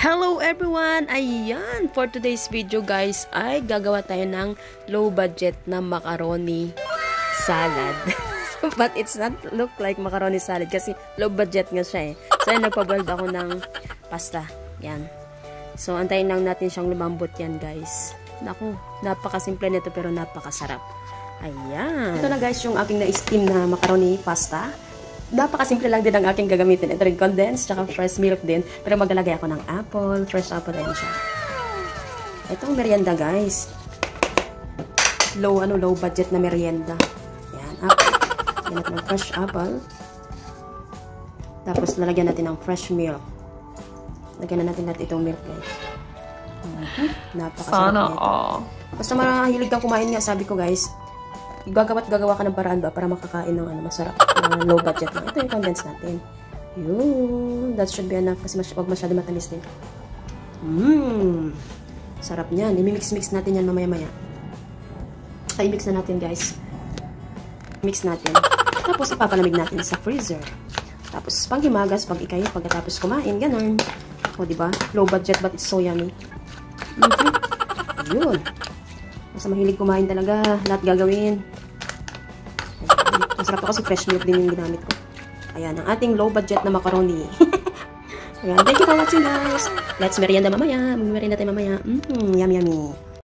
Hello everyone! Ayan! For today's video guys, ay gagawa tayo ng low budget na macaroni salad. But it's not look like macaroni salad kasi low budget nga siya eh. So ayan, nagpa-boiled ako ng pasta. Yan. So antayin lang natin siyang lumambot yan guys. Naku, napakasimple nito pero napakasarap. Ayan. Ito na guys yung aking na-steam na macaroni pasta. Napakasimple lang din ang aking gagamitin. Ito rin condensed, tsaka fresh milk din. Pero maglalagay ako ng apple, fresh apple din siya. Itong merienda guys. Low budget na merienda. Yan, apple. Lagyan natin ng fresh apple. Tapos lalagyan natin ng fresh milk. Lagyan na natin itong milk guys. Napakasarap nito. Basta mahilig kang kumain nga, sabi ko guys. Gagawa ka ng paraan ba para makakain ng masarap, low budget lang. Ito yung condensed natin. Yun. That should be enough kasi huwag masyado matamis din. Sarap niyan. I-mix natin yan mamaya-maya. Ay, mix na natin guys. Mix natin. Tapos ipapalamig natin sa freezer. Tapos panghimagas, pag ikay, pagkatapos kumain, ganun. O, diba? Low budget but it's so yummy. Yun. Basta mahilig kumain talaga. Lahat gagawin. Masarap ako kasi fresh milk din yung ginamit ko. Ayan, ang ating low budget na macaroni. Ayan, thank you for watching guys. Let's merienda mamaya. Mag-merienda tayo mamaya. Yummy yummy.